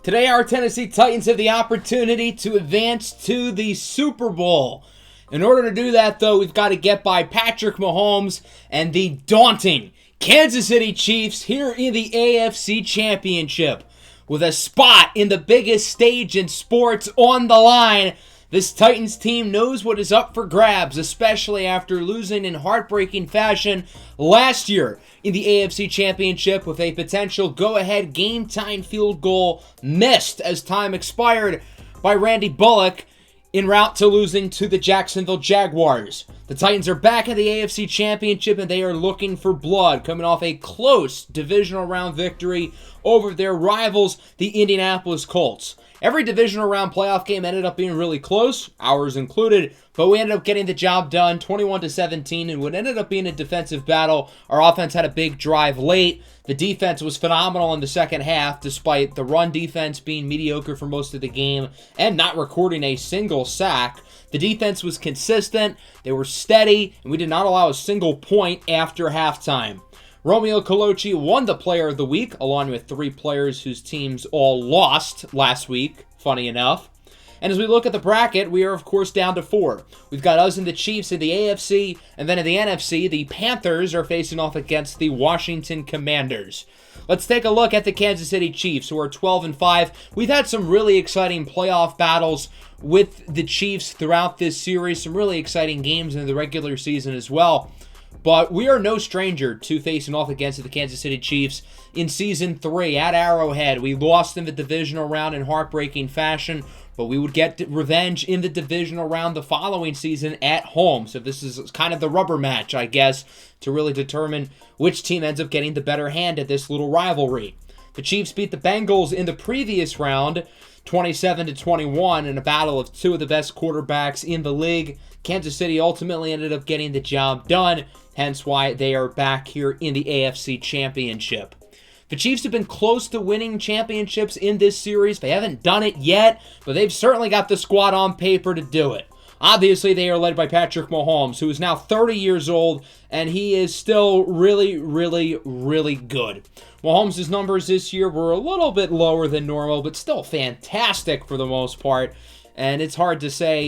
Today, our Tennessee Titans have the opportunity to advance to the Super Bowl. In order to do that, though, we've got to get by Patrick Mahomes and the daunting Kansas City Chiefs here in the AFC Championship. With a spot in the biggest stage in sports on the line, this Titans team knows what is up for grabs, especially after losing in heartbreaking fashion last year in the AFC Championship with a potential go-ahead game-time field goal missed as time expired by Randy Bullock en route to losing to the Jacksonville Jaguars. The Titans are back in the AFC Championship and they are looking for blood, coming off a close divisional round victory over their rivals, the Indianapolis Colts. Every divisional round playoff game ended up being really close, ours included, but we ended up getting the job done 21-17 in what ended up being a defensive battle. Our offense had a big drive late. The defense was phenomenal in the second half, despite the run defense being mediocre for most of the game and not recording a single sack. The defense was consistent, they were steady, and we did not allow a single point after halftime. Romeo Colucci won the Player of the Week, along with three players whose teams all lost last week, funny enough. And as we look at the bracket, we are, of course, down to 4. We've got us and the Chiefs in the AFC, and then in the NFC, the Panthers are facing off against the Washington Commanders. Let's take a look at the Kansas City Chiefs, who are 12-5. We've had some really exciting playoff battles with the Chiefs throughout this series, some really exciting games in the regular season as well. But we are no stranger to facing off against the Kansas City Chiefs in Season 3 at Arrowhead. We lost in the divisional round in heartbreaking fashion, but we would get revenge in the divisional round the following season at home. So this is kind of the rubber match, I guess, to really determine which team ends up getting the better hand at this little rivalry. The Chiefs beat the Bengals in the previous round, 27-21, in a battle of two of the best quarterbacks in the league. Kansas City ultimately ended up getting the job done, hence why they are back here in the AFC Championship. The Chiefs have been close to winning championships in this series. They haven't done it yet, but they've certainly got the squad on paper to do it. Obviously, they are led by Patrick Mahomes, who is now 30 years old, and he is still really, really, really good. Mahomes' numbers this year were a little bit lower than normal, but still fantastic for the most part. And it's hard to say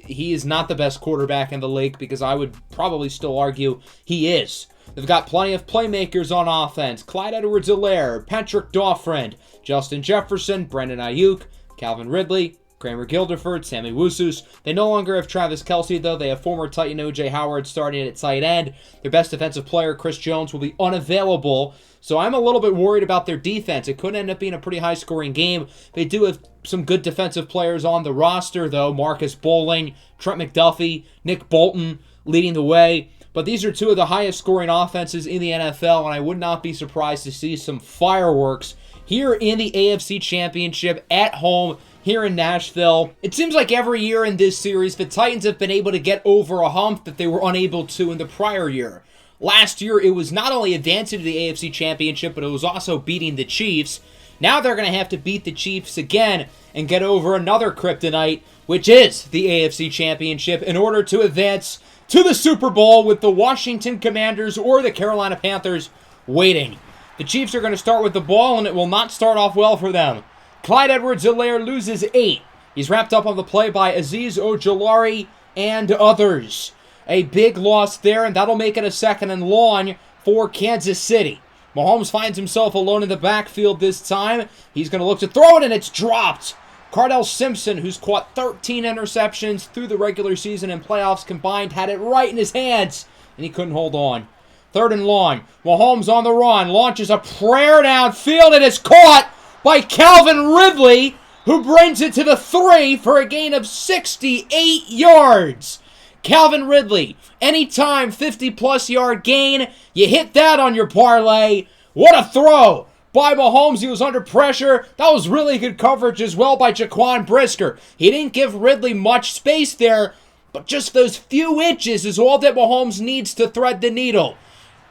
he is not the best quarterback in the league, because I would probably still argue he is. They've got plenty of playmakers on offense. Clyde Edwards-Helaire, Patrick Daufriend, Justin Jefferson, Brandon Ayuk, Calvin Ridley, Kramer Gilderford, Sammy Wusus. They no longer have Travis Kelce, though. They have former Titan O.J. Howard starting at tight end. Their best defensive player, Chris Jones, will be unavailable. So I'm a little bit worried about their defense. It could end up being a pretty high-scoring game. They do have some good defensive players on the roster, though. Marcus Bowling, Trent McDuffie, Nick Bolton leading the way. But these are two of the highest-scoring offenses in the NFL, and I would not be surprised to see some fireworks here in the AFC Championship at home here in Nashville. It seems like every year in this series, the Titans have been able to get over a hump that they were unable to in the prior year. Last year, it was not only advancing to the AFC Championship, but it was also beating the Chiefs. Now they're going to have to beat the Chiefs again and get over another kryptonite, which is the AFC Championship, in order to advance to the Super Bowl with the Washington Commanders or the Carolina Panthers waiting. The Chiefs are going to start with the ball, and it will not start off well for them. Clyde Edwards-Helaire loses 8. He's wrapped up on the play by Azeez Ojulari and others. A big loss there, and that'll make it a 2nd and long for Kansas City. Mahomes finds himself alone in the backfield this time. He's going to look to throw it, and it's dropped. Cardell Simpson, who's caught 13 interceptions through the regular season and playoffs combined, had it right in his hands, and he couldn't hold on. 3rd and long. Mahomes on the run, launches a prayer downfield, and it's caught by Calvin Ridley, who brings it to the 3 for a gain of 68 yards. Calvin Ridley, anytime 50-plus yard gain, you hit that on your parlay. What a throw by Mahomes. He was under pressure. That was really good coverage as well by Jaquan Brisker. He didn't give Ridley much space there, but just those few inches is all that Mahomes needs to thread the needle.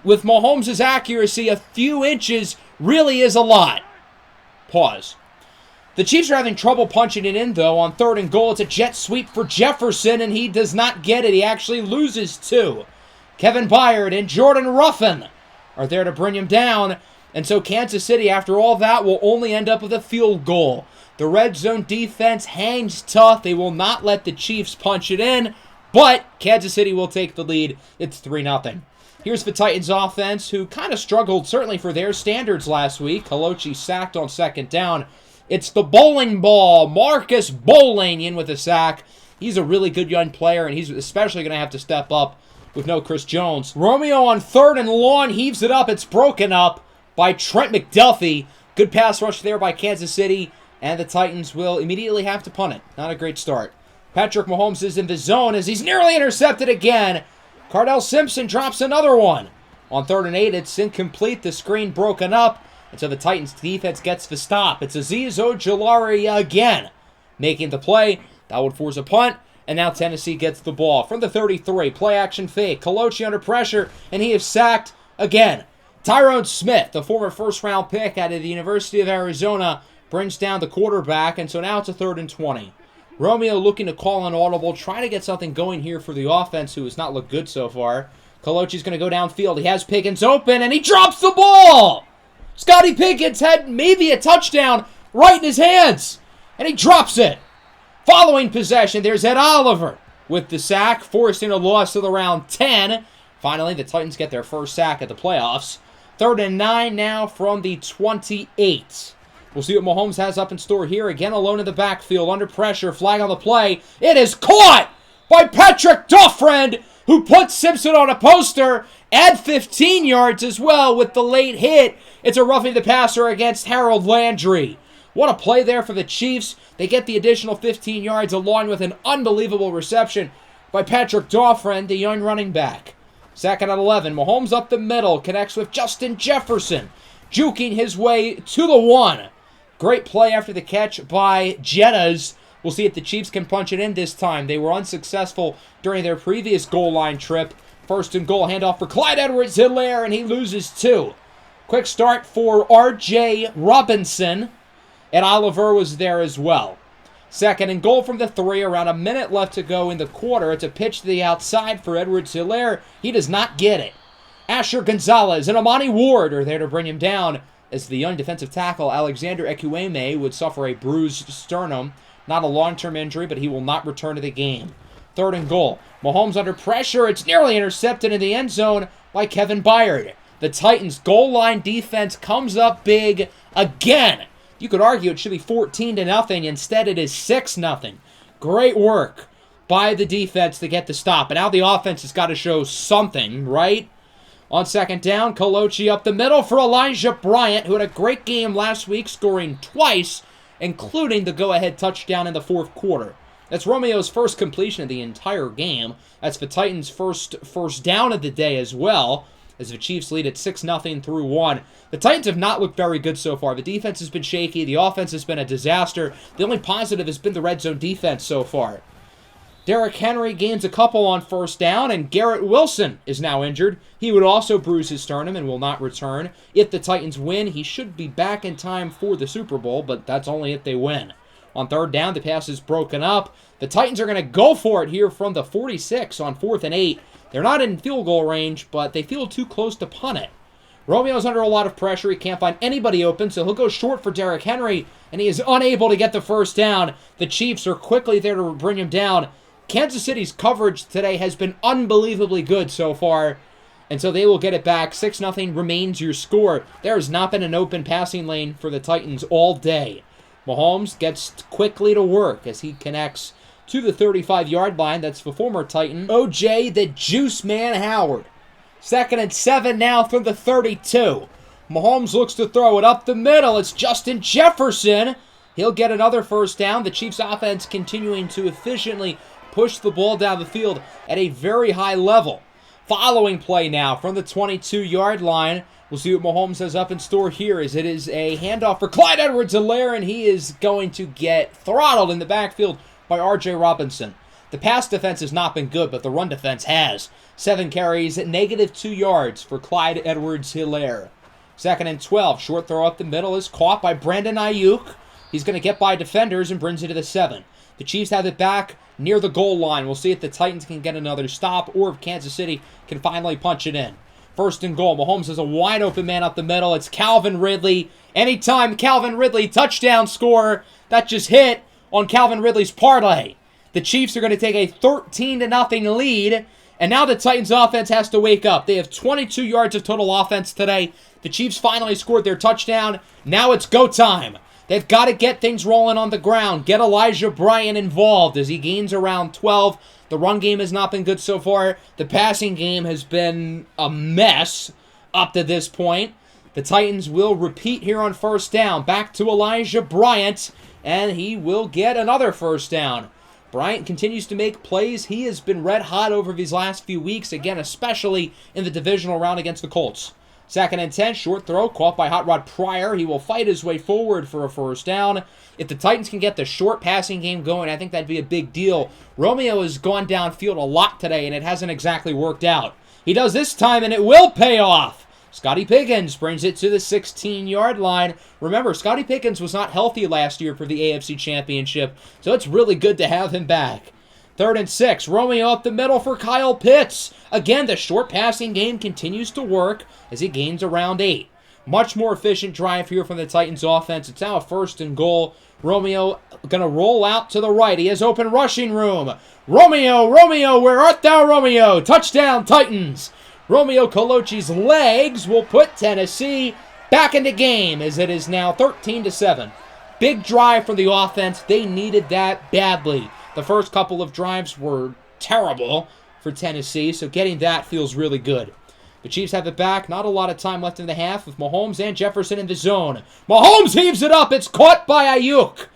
With Mahomes' accuracy, a few inches really is a lot. Pause. The Chiefs are having trouble punching it in, though. On 3rd and goal, it's a jet sweep for Jefferson, and he does not get it. He actually loses 2. Kevin Byard and Jordan Ruffin are there to bring him down, And so Kansas City, after all that, will only end up with a field goal. The red zone defense hangs tough. They will not let the Chiefs punch it in, but Kansas City will take the lead. It's 3-0. Here's the Titans offense, who kind of struggled, certainly for their standards last week. Kalochi sacked on second down. It's the bowling ball. Marcus Bowling in with a sack. He's a really good young player, and he's especially going to have to step up with no Chris Jones. Romeo on 3rd and long heaves it up. It's broken up by Trent McDuffie. Good pass rush there by Kansas City, and the Titans will immediately have to punt it. Not a great start. Patrick Mahomes is in the zone as he's nearly intercepted again. Cardell Simpson drops another one. On 3rd and 8, it's incomplete. The screen broken up, and so the Titans defense gets the stop. It's Azeez Ojulari again making the play. That would force a punt, and now Tennessee gets the ball. From the 33, play action fake. Kalochi under pressure, and he is sacked again. Tyrone Smith, the former first-round pick out of the University of Arizona, brings down the quarterback, and so now it's a 3rd and 20. Romeo looking to call an audible, try to get something going here for the offense, who has not looked good so far. Kalochi's going to go downfield. He has Pickens open, and he drops the ball! Scotty Pickens had maybe a touchdown right in his hands, and he drops it. Following possession, there's Ed Oliver with the sack, forcing a loss of the round 10. Finally, the Titans get their first sack at the playoffs. 3rd and 9 now from the 28. We'll see what Mahomes has up in store here. Again, alone in the backfield, under pressure, flag on the play. It is caught by Patrick Duffrend, who puts Simpson on a poster. Add 15 yards as well with the late hit. It's a roughing the passer against Harold Landry. What a play there for the Chiefs. They get the additional 15 yards along with an unbelievable reception by Patrick Duffrend, the young running back. 2nd and 11. Mahomes up the middle, connects with Justin Jefferson, juking his way to the 1. Great play after the catch by Jettas. We'll see if the Chiefs can punch it in this time. They were unsuccessful during their previous goal line trip. 1st and goal, handoff for Clyde Edwards-Helaire, and he loses 2. Quick start for R.J. Robinson, and Oliver was there as well. 2nd and goal from the 3, around a minute left to go in the quarter. It's a pitch to the outside for Edwards-Helaire. He does not get it. Asher Gonzalez and Amani Ward are there to bring him down, as the young defensive tackle Alexander Ekwueme would suffer a bruised sternum. Not a long-term injury, but he will not return to the game. 3rd and goal. Mahomes under pressure. It's nearly intercepted in the end zone by Kevin Byard. The Titans' goal line defense comes up big again. You could argue it should be 14-0. Instead, it is 6-0. Great work by the defense to get the stop. And now the offense has got to show something, right? On 2nd down, Kalochi up the middle for Elijah Bryant, who had a great game last week, scoring twice, including the go-ahead touchdown in the 4th quarter. That's Romeo's first completion of the entire game. That's the Titans' first down of the day as well, as the Chiefs lead at 6-0 through 1. The Titans have not looked very good so far. The defense has been shaky. The offense has been a disaster. The only positive has been the red zone defense so far. Derrick Henry gains a couple on 1st down, and Garrett Wilson is now injured. He would also bruise his sternum and will not return. If the Titans win, he should be back in time for the Super Bowl, but that's only if they win. On 3rd down, the pass is broken up. The Titans are going to go for it here from the 46 on 4th and 8. They're not in field goal range, but they feel too close to punt it. Romeo's under a lot of pressure. He can't find anybody open, so he'll go short for Derrick Henry, and he is unable to get the 1st down. The Chiefs are quickly there to bring him down. Kansas City's coverage today has been unbelievably good so far, and so they will get it back. 6-0 remains your score. There has not been an open passing lane for the Titans all day. Mahomes gets quickly to work as he connects to the 35-yard line. That's the former Titan, O.J. the Juice Man Howard. 2nd and 7 now from the 32. Mahomes looks to throw it up the middle. It's Justin Jefferson. He'll get another 1st down. The Chiefs' offense continuing to efficiently push the ball down the field at a very high level. Following play now from the 22-yard line. We'll see what Mahomes has up in store here, as it is a handoff for Clyde Edwards-Helaire, and he is going to get throttled in the backfield by R.J. Robinson. The pass defense has not been good, but the run defense has. 7 carries, -2 yards for Clyde Edwards-Helaire. 2nd and 12, short throw up the middle is caught by Brandon Ayuk. He's going to get by defenders and brings it to the 7. The Chiefs have it back near the goal line. We'll see if the Titans can get another stop or if Kansas City can finally punch it in. First and goal. Mahomes has a wide open man up the middle. It's Calvin Ridley. Anytime Calvin Ridley touchdown score, that just hit on Calvin Ridley's parlay. The Chiefs are going to take a 13-0 lead, and now the Titans offense has to wake up. They have 22 yards of total offense today. The Chiefs finally scored their touchdown. Now it's go time. They've got to get things rolling on the ground. Get Elijah Bryant involved as he gains around 12. The run game has not been good so far. The passing game has been a mess up to this point. The Titans will repeat here on first down. Back to Elijah Bryant, and he will get another first down. Bryant continues to make plays. He has been red hot over these last few weeks, again, especially in the divisional round against the Colts. 2nd and 10, short throw, caught by Hot Rod Pryor. He will fight his way forward for a first down. If the Titans can get the short passing game going, I think that'd be a big deal. Romeo has gone downfield a lot today, and it hasn't exactly worked out. He does this time, and it will pay off. Scotty Pickens brings it to the 16-yard line. Remember, Scotty Pickens was not healthy last year for the AFC Championship, so it's really good to have him back. 3rd and 6, Romeo up the middle for Kyle Pitts. Again, the short passing game continues to work as he gains around 8. Much more efficient drive here from the Titans offense. It's now a 1st and goal. Romeo going to roll out to the right. He has open rushing room. Romeo, where art thou, Romeo? Touchdown, Titans. Romeo Colucci's legs will put Tennessee back in the game as it is now 13-7. Big drive for the offense. They needed that badly. The first couple of drives were terrible for Tennessee, so getting that feels really good. The Chiefs have it back. Not a lot of time left in the half with Mahomes and Jefferson in the zone. Mahomes heaves it up. It's caught by Ayuk.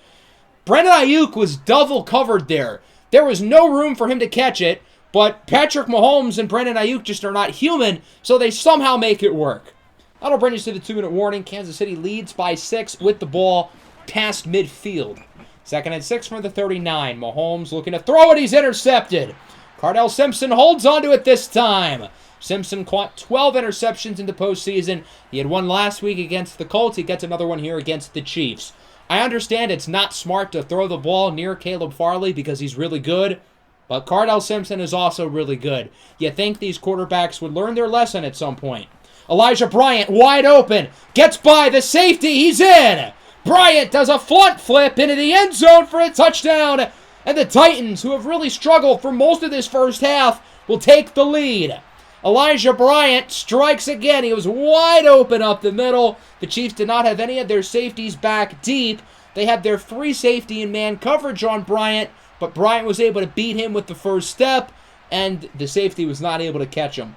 Brandon Ayuk was double covered there. There was no room for him to catch it, but Patrick Mahomes and Brandon Ayuk just are not human, so they somehow make it work. That'll bring us to the 2-minute warning. Kansas City leads by 6 with the ball past midfield. 2nd and 6 from the 39. Mahomes looking to throw it. He's intercepted. Cardell Simpson holds onto it this time. Simpson caught 12 interceptions in the postseason. He had one last week against the Colts. He gets another one here against the Chiefs. I understand it's not smart to throw the ball near Caleb Farley because he's really good, but Cardell Simpson is also really good. You think these quarterbacks would learn their lesson at some point. Elijah Bryant wide open. Gets by the safety. He's in. Bryant does a front flip into the end zone for a touchdown. And the Titans, who have really struggled for most of this first half, will take the lead. Elijah Bryant strikes again. He was wide open up the middle. The Chiefs did not have any of their safeties back deep. They had their free safety and man coverage on Bryant, but Bryant was able to beat him with the first step, and the safety was not able to catch him.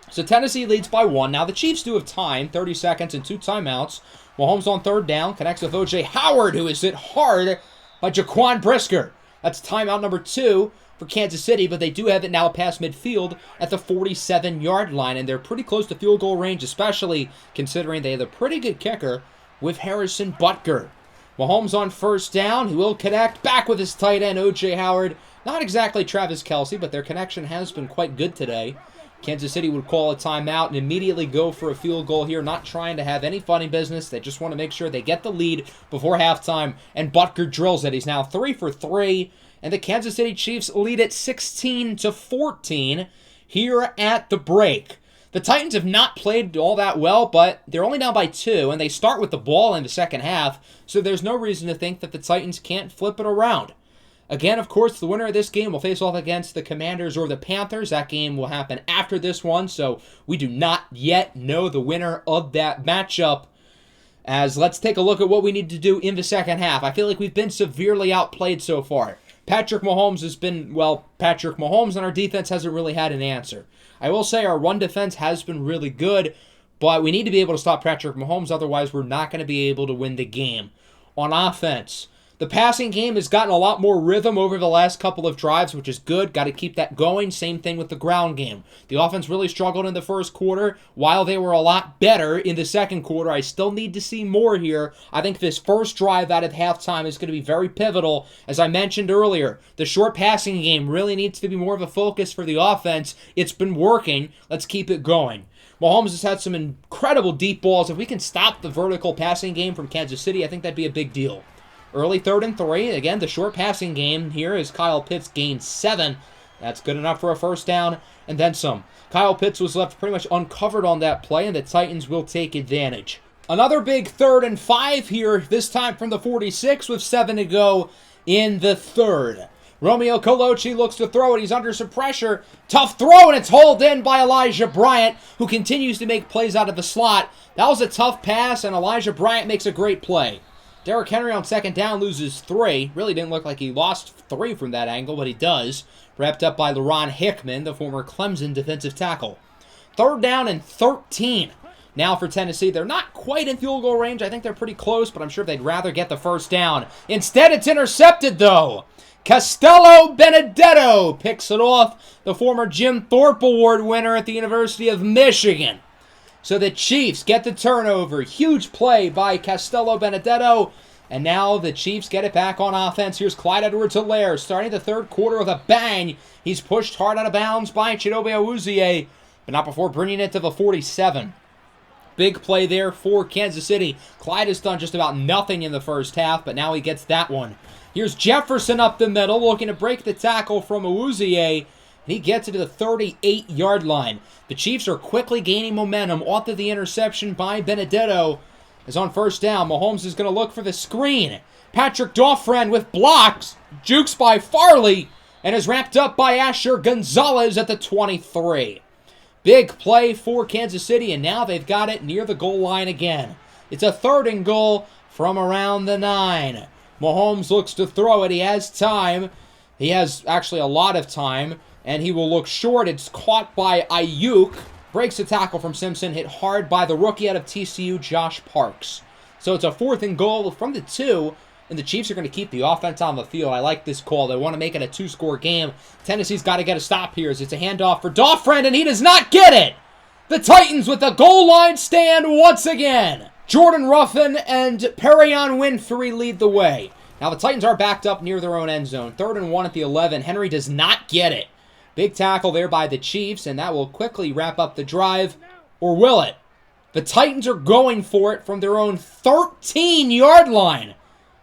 So Tennessee leads by 1. Now the Chiefs do have time, 30 seconds and 2 timeouts. Mahomes on 3rd down, connects with O.J. Howard, who is hit hard by Jaquan Brisker. That's timeout number 2 for Kansas City, but they do have it now past midfield at the 47-yard line, and they're pretty close to field goal range, especially considering they have a pretty good kicker with Harrison Butker. Mahomes on 1st down. He will connect back with his tight end, O.J. Howard. Not exactly Travis Kelce, but their connection has been quite good today. Kansas City would call a timeout and immediately go for a field goal here, not trying to have any funny business. They just want to make sure they get the lead before halftime, and Butker drills it. He's now 3 for 3, and the Kansas City Chiefs lead at 16-14 here at the break. The Titans have not played all that well, but they're only down by 2, and they start with the ball in the second half, so there's no reason to think that the Titans can't flip it around. Again, of course, the winner of this game will face off against the Commanders or the Panthers. That game will happen after this one, so we do not yet know the winner of that matchup. As let's take a look at what we need to do in the second half. I feel like we've been severely outplayed so far. Patrick Mahomes has been, well, Patrick Mahomes, and our defense hasn't really had an answer. I will say our run defense has been really good, but we need to be able to stop Patrick Mahomes, otherwise we're not going to be able to win the game. On offense, the passing game has gotten a lot more rhythm over the last couple of drives, which is good. Got to keep that going. Same thing with the ground game. The offense really struggled in the first quarter, while they were a lot better in the second quarter. I still need to see more here. I think this first drive out at halftime is going to be very pivotal. As I mentioned earlier, the short passing game really needs to be more of a focus for the offense. It's been working. Let's keep it going. Mahomes has had some incredible deep balls. If we can stop the vertical passing game from Kansas City, I think that'd be a big deal. Early 3rd and 3. Again, the short passing game here as Kyle Pitts gains 7. That's good enough for a first down, and then some. Kyle Pitts was left pretty much uncovered on that play, and the Titans will take advantage. Another big 3rd and 5 here, this time from the 46 with 7 to go in the third. Romeo Colucci looks to throw it. He's under some pressure. Tough throw, and it's hauled in by Elijah Bryant, who continues to make plays out of the slot. That was a tough pass, and Elijah Bryant makes a great play. Derrick Henry on 2nd down loses 3. Really didn't look like he lost 3 from that angle, but he does. Wrapped up by LaRon Hickman, the former Clemson defensive tackle. 3rd down and 13. Now for Tennessee, they're not quite in field goal range. I think they're pretty close, but I'm sure they'd rather get the first down. Instead, it's intercepted, though. Castello Benedetto picks it off, the former Jim Thorpe Award winner at the University of Michigan. So the Chiefs get the turnover. Huge play by Castello Benedetto. And now the Chiefs get it back on offense. Here's Clyde Edwards-Helaire starting the third quarter with a bang. He's pushed hard out of bounds by Chidobe Awuzie, but not before bringing it to the 47. Big play there for Kansas City. Clyde has done just about nothing in the first half, but now he gets that one. Here's Jefferson up the middle, looking to break the tackle from Awuzie, and he gets it to the 38-yard line. The Chiefs are quickly gaining momentum off of the interception by Benedetto. As on first down, Mahomes is going to look for the screen. Patrick Daufresne with blocks, jukes by Farley, and is wrapped up by Asher Gonzalez at the 23. Big play for Kansas City, and now they've got it near the goal line again. It's a 3rd and goal from around the 9. Mahomes looks to throw it. He has time. He has actually a lot of time, and he will look short. It's caught by Ayuk. Breaks the tackle from Simpson, hit hard by the rookie out of TCU, Josh Parks. So it's a 4th and goal from the 2, and the Chiefs are going to keep the offense on the field. I like this call. They want to make it a 2-score game. Tennessee's got to get a stop here as it's a handoff for Daufresne, and he does not get it! The Titans with the goal line stand once again. Jordan Ruffin and Perion Winfrey lead the way. Now the Titans are backed up near their own end zone. 3rd and 1 at the 11. Henry does not get it. Big tackle there by the Chiefs, and that will quickly wrap up the drive. Or will it? The Titans are going for it from their own 13-yard line.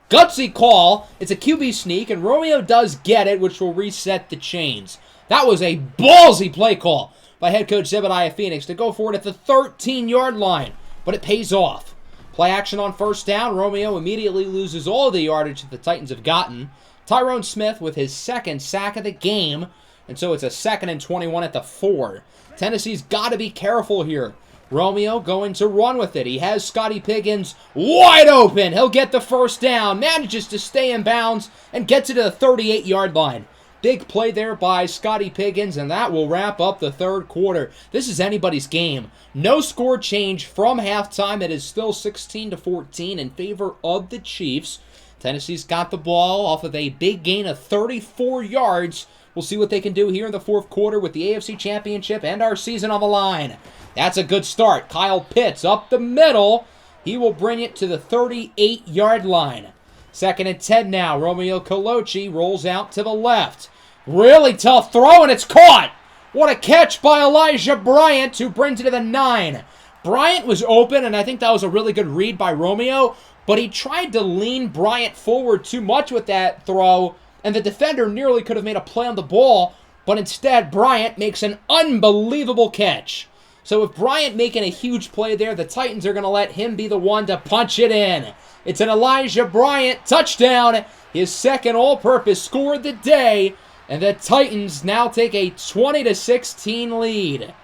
Gutsy call. It's a QB sneak, and Romeo does get it, which will reset the chains. That was a ballsy play call by head coach Zebediah Phoenix to go for it at the 13-yard line, but it pays off. Play action on first down. Romeo immediately loses all the yardage that the Titans have gotten. Tyrone Smith with his 2nd sack of the game. And so it's a 2nd and 21 at the 4. Tennessee's got to be careful here. Romeo going to run with it. He has Scotty Pickens wide open. He'll get the first down. Manages to stay in bounds and gets it to the 38-yard line. Big play there by Scotty Pickens, and that will wrap up the third quarter. This is anybody's game. No score change from halftime. It is still 16-14 in favor of the Chiefs. Tennessee's got the ball off of a big gain of 34 yards. We'll see what they can do here in the fourth quarter with the AFC Championship and our season on the line. That's a good start. Kyle Pitts up the middle. He will bring it to the 38-yard line. 2nd and 10 now. Romeo Colucci rolls out to the left. Really tough throw, and it's caught. What a catch by Elijah Bryant, who brings it to the 9. Bryant was open, and I think that was a really good read by Romeo, but he tried to lean Bryant forward too much with that throw, and the defender nearly could have made a play on the ball, but instead Bryant makes an unbelievable catch. So with Bryant making a huge play there, the Titans are going to let him be the one to punch it in. It's an Elijah Bryant touchdown, his 2nd all-purpose score of the day, and the Titans now take a 20-16 lead.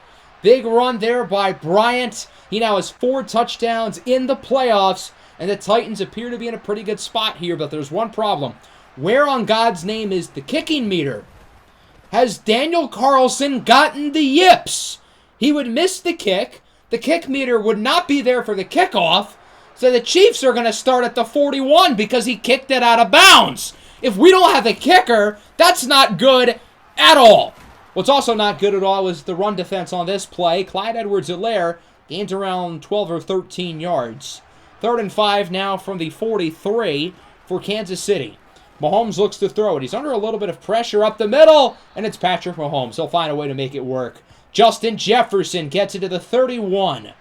Big run there by Bryant. He now has 4 touchdowns in the playoffs, and the Titans appear to be in a pretty good spot here, but there's one problem. Where on God's name is the kicking meter? Has Daniel Carlson gotten the yips? He would miss the kick meter would not be there for the kickoff, so the Chiefs are going to start at the 41 because he kicked it out of bounds. If we don't have a kicker, that's not good at all. What's also not good at all is the run defense on this play. Clyde Edwards-Helaire gains around 12 or 13 yards. 3rd and 5 now from the 43 for Kansas City. Mahomes looks to throw it. He's under a little bit of pressure up the middle, and it's Patrick Mahomes. He'll find a way to make it work. Justin Jefferson gets it to the 31.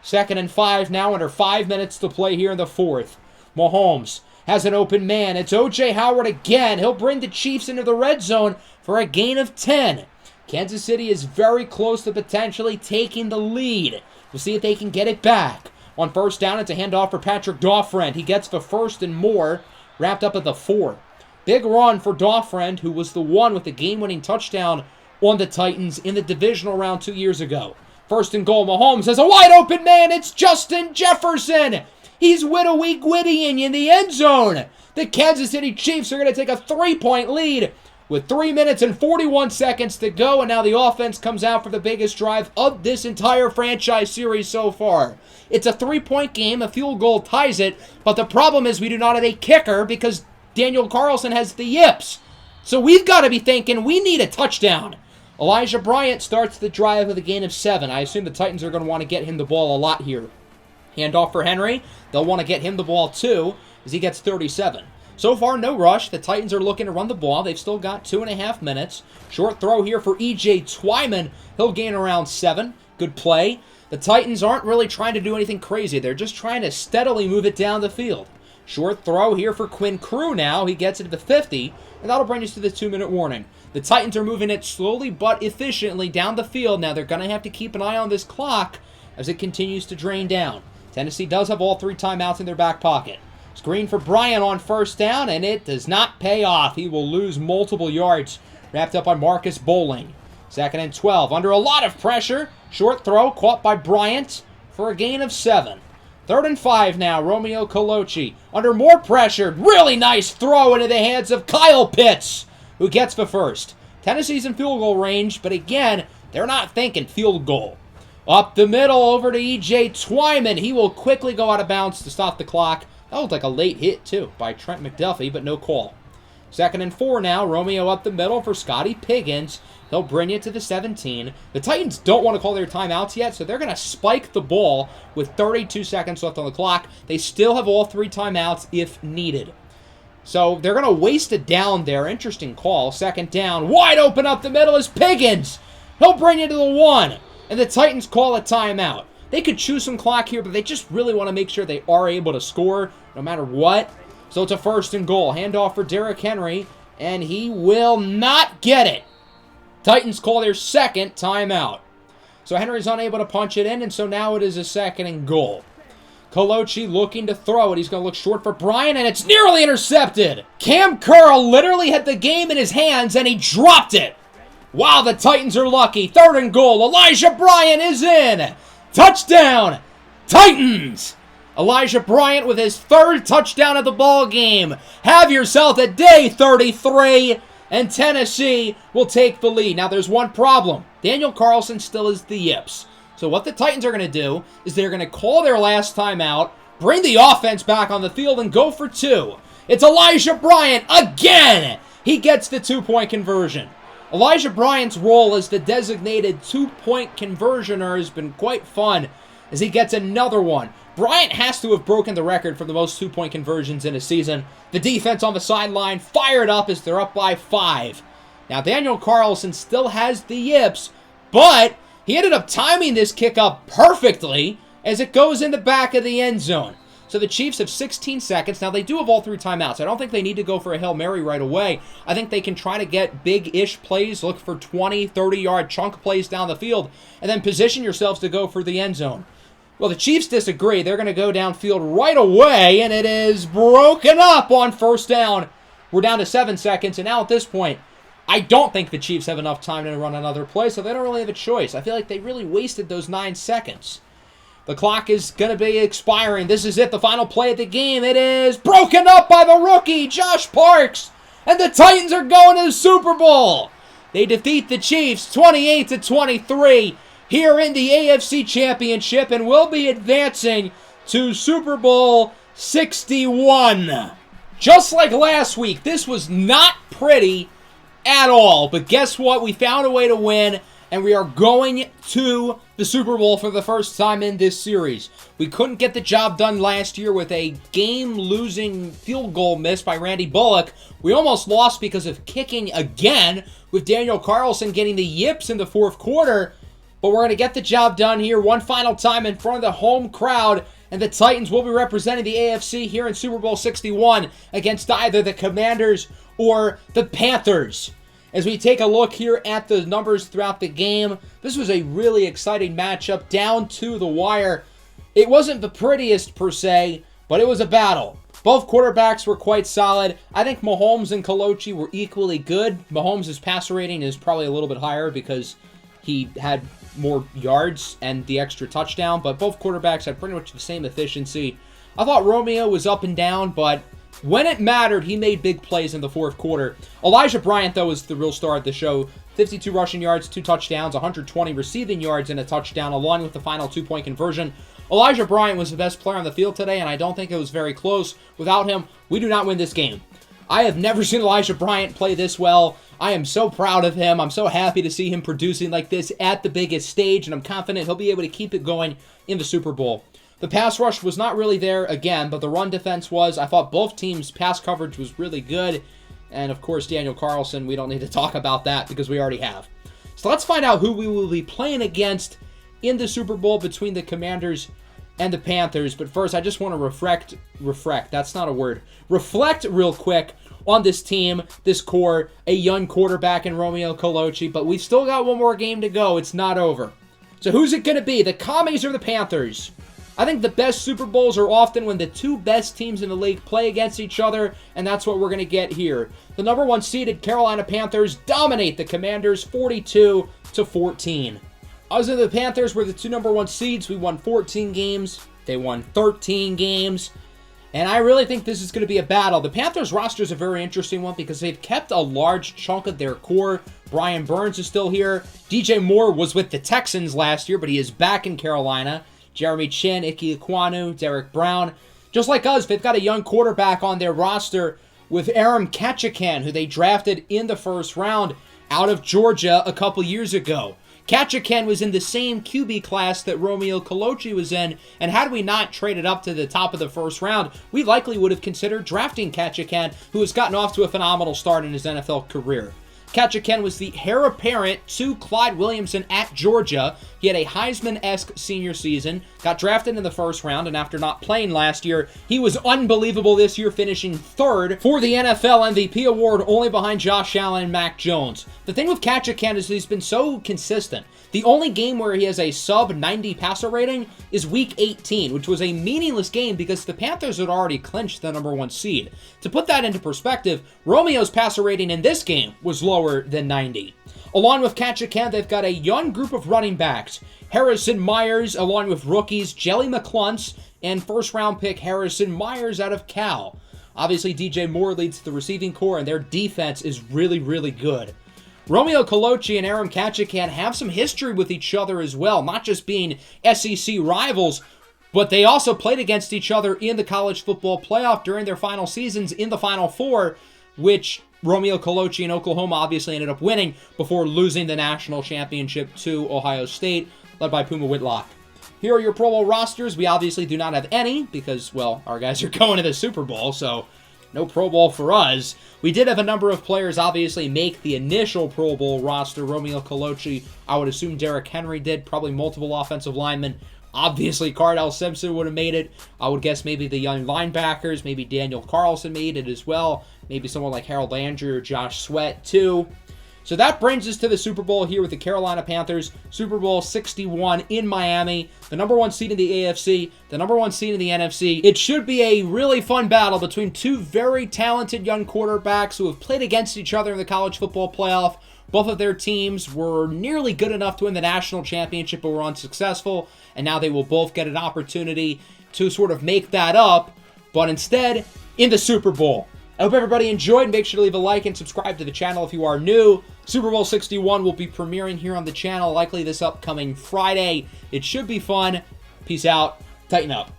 2nd and 5 now, under 5 minutes to play here in the fourth. Mahomes has an open man. It's O.J. Howard again. He'll bring the Chiefs into the red zone for a gain of 10. Kansas City is very close to potentially taking the lead. We'll see if they can get it back. On first down, it's a handoff for Patrick Daufriend. He gets the first and more, wrapped up at the 4. Big run for Daufriend, who was the one with the game-winning touchdown on the Titans in the divisional round 2 years ago. First and goal, Mahomes has a wide-open man. It's Justin Jefferson. He's Whittawee-Gwittying in the end zone. The Kansas City Chiefs are going to take a 3-point lead with 3 minutes and 41 seconds to go, and now the offense comes out for the biggest drive of this entire franchise series so far. It's a 3-point game. A field goal ties it, but the problem is we do not have a kicker because Daniel Carlson has the yips. So we've got to be thinking we need a touchdown. Elijah Bryant starts the drive with a gain of 7. I assume the Titans are going to want to get him the ball a lot here. Handoff for Henry. They'll want to get him the ball too as he gets 37. So far, no rush. The Titans are looking to run the ball. They've still got 2.5 minutes. Short throw here for E.J. Twyman. He'll gain around 7. Good play. The Titans aren't really trying to do anything crazy. They're just trying to steadily move it down the field. Short throw here for Quinn Crew now. He gets it to the 50, and that'll bring us to the 2-minute warning. The Titans are moving it slowly but efficiently down the field. Now they're going to have to keep an eye on this clock as it continues to drain down. Tennessee does have all 3 timeouts in their back pocket. Screen for Bryant on first down, and it does not pay off. He will lose multiple yards, wrapped up by Marcus Bowling. 2nd and 12, under a lot of pressure. Short throw caught by Bryant for a gain of 7. 3rd and 5 now, Romeo Coloci. Under more pressure, really nice throw into the hands of Kyle Pitts, who gets the first. Tennessee's in field goal range, but again, they're not thinking field goal. Up the middle, over to E.J. Twyman. He will quickly go out of bounds to stop the clock. That looked like a late hit, too, by Trent McDuffie, but no call. 2nd and 4 now, Romeo up the middle for Scotty Piggins. He'll bring it to the 17. The Titans don't want to call their timeouts yet, so they're going to spike the ball with 32 seconds left on the clock. They still have all 3 timeouts if needed. So they're going to waste it down there. Interesting call. 2nd down. Wide open up the middle is Piggins. He'll bring it to the 1. And the Titans call a timeout. They could choose some clock here, but they just really want to make sure they are able to score no matter what. So it's a 1st and goal. Handoff for Derrick Henry, and he will not get it. Titans call their 2nd timeout. So Henry's unable to punch it in, and so now it is a 2nd and goal. Coloci looking to throw it. He's going to look short for Bryant, and it's nearly intercepted. Cam Curl literally had the game in his hands, and he dropped it. Wow, the Titans are lucky. 3rd and goal. Elijah Bryant is in. Touchdown, Titans! Elijah Bryant with his 3rd touchdown of the ball game. Have yourself a day, 33, and Tennessee will take the lead. Now, there's one problem. Daniel Carlson still is the yips. So what the Titans are going to do is they're going to call their last timeout, bring the offense back on the field, and go for 2. It's Elijah Bryant again. He gets the 2-point conversion. Elijah Bryant's role as the designated 2-point conversioner has been quite fun as he gets another one. Bryant has to have broken the record for the most 2-point conversions in a season. The defense on the sideline fired up as they're up by 5. Now, Daniel Carlson still has the yips, but he ended up timing this kick up perfectly as it goes in the back of the end zone. So the Chiefs have 16 seconds. Now, they do have all 3 timeouts. I don't think they need to go for a Hail Mary right away. I think they can try to get big-ish plays, look for 20, 30-yard chunk plays down the field, and then position yourselves to go for the end zone. Well, the Chiefs disagree. They're going to go downfield right away, and it is broken up on first down. We're down to 7 seconds, and now at this point, I don't think the Chiefs have enough time to run another play, so they don't really have a choice. I feel like they really wasted those 9 seconds. The clock is going to be expiring. This is it, the final play of the game. It is broken up by the rookie, Josh Parks. And the Titans are going to the Super Bowl. They defeat the Chiefs 28-23 here in the AFC Championship and will be advancing to Super Bowl 61. Just like last week, this was not pretty at all. But guess what? We found a way to win, and we are going to the Super Bowl for the first time in this series. We couldn't get the job done last year with a game-losing field goal miss by Randy Bullock. We almost lost because of kicking again, with Daniel Carlson getting the yips in the 4th quarter. But we're going to get the job done here one final time in front of the home crowd, and the Titans will be representing the AFC here in Super Bowl 61 against either the Commanders or the Panthers. As we take a look here at the numbers throughout the game, this was a really exciting matchup down to the wire. It wasn't the prettiest per se, but it was a battle. Both quarterbacks were quite solid. I think Mahomes and Coloci were equally good. Mahomes' passer rating is probably a little bit higher because he had more yards and the extra touchdown, but both quarterbacks had pretty much the same efficiency. I thought Romeo was up and down, but when it mattered, he made big plays in the fourth quarter. Elijah Bryant, though, was the real star of the show. 52 rushing yards, 2 touchdowns, 120 receiving yards, and a touchdown, along with the final 2-point conversion. Elijah Bryant was the best player on the field today, and I don't think it was very close. Without him, we do not win this game. I have never seen Elijah Bryant play this well. I am so proud of him. I'm so happy to see him producing like this at the biggest stage, and I'm confident he'll be able to keep it going in the Super Bowl. The pass rush was not really there again, but the run defense was. I thought both teams' pass coverage was really good. And, of course, Daniel Carlson, we don't need to talk about that because we already have. So let's find out who we will be playing against in the Super Bowl between the Commanders and the Panthers. But first, I just want to reflect real quick on this team, this core, a young quarterback in Romeo Coloci. But we've still got one more game to go. It's not over. So who's it going to be, the Commies or the Panthers? I think the best Super Bowls are often when the two best teams in the league play against each other, and that's what we're going to get here. The number 1 seeded Carolina Panthers dominate the Commanders 42-14. Us and the Panthers were the two number 1 seeds. We won 14 games. They won 13 games. And I really think this is going to be a battle. The Panthers roster is a very interesting one because they've kept a large chunk of their core. Brian Burns is still here. DJ Moore was with the Texans last year, but he is back in Carolina. Jeremy Chin, Ike Ekwonu, Derek Brown. Just like us, they've got a young quarterback on their roster with Aram Kachakan, who they drafted in the first round out of Georgia a couple years ago. Kachakan was in the same QB class that Romeo Coloci was in, and had we not traded up to the top of the first round, we likely would have considered drafting Kachakan, who has gotten off to a phenomenal start in his NFL career. Kachakan was the heir apparent to Clyde Williamson at Georgia. He had a Heisman-esque senior season, got drafted in the first round, and after not playing last year, he was unbelievable this year, finishing 3rd for the NFL MVP award, only behind Josh Allen and Mac Jones. The thing with Kachakan is he's been so consistent. The only game where he has a sub-90 passer rating is Week 18, which was a meaningless game because the Panthers had already clinched the number 1 seed. To put that into perspective, Romeo's passer rating in this game was lower than 90. Along with Kachakan, they've got a young group of running backs. Harrison Myers, along with rookies Jelly McCluntz and first-round pick Harrison Myers out of Cal. Obviously, DJ Moore leads the receiving core, and their defense is really, really good. Romeo Coloci and Aram Kachakan have some history with each other as well, not just being SEC rivals, but they also played against each other in the college football playoff during their final seasons in the Final Four, which Romeo Coloci in Oklahoma obviously ended up winning before losing the national championship to Ohio State, led by Puma Whitlock. Here are your Pro Bowl rosters. We obviously do not have any because, well, our guys are going to the Super Bowl, so no Pro Bowl for us. We did have a number of players obviously make the initial Pro Bowl roster. Romeo Coloci, I would assume Derrick Henry did, probably multiple offensive linemen. Obviously, Cardell Simpson would have made it. I would guess maybe the young linebackers, maybe Daniel Carlson made it as well. Maybe someone like Harold Landry or Josh Sweat too. So that brings us to the Super Bowl here with the Carolina Panthers. Super Bowl 61 in Miami. The number 1 seed in the AFC, the number 1 seed in the NFC. It should be a really fun battle between two very talented young quarterbacks who have played against each other in the college football playoff. Both of their teams were nearly good enough to win the national championship but were unsuccessful, and now they will both get an opportunity to sort of make that up, but instead in the Super Bowl. I hope everybody enjoyed. Make sure to leave a like and subscribe to the channel if you are new. Super Bowl 61 will be premiering here on the channel likely this upcoming Friday. It should be fun. Peace out. Tighten up.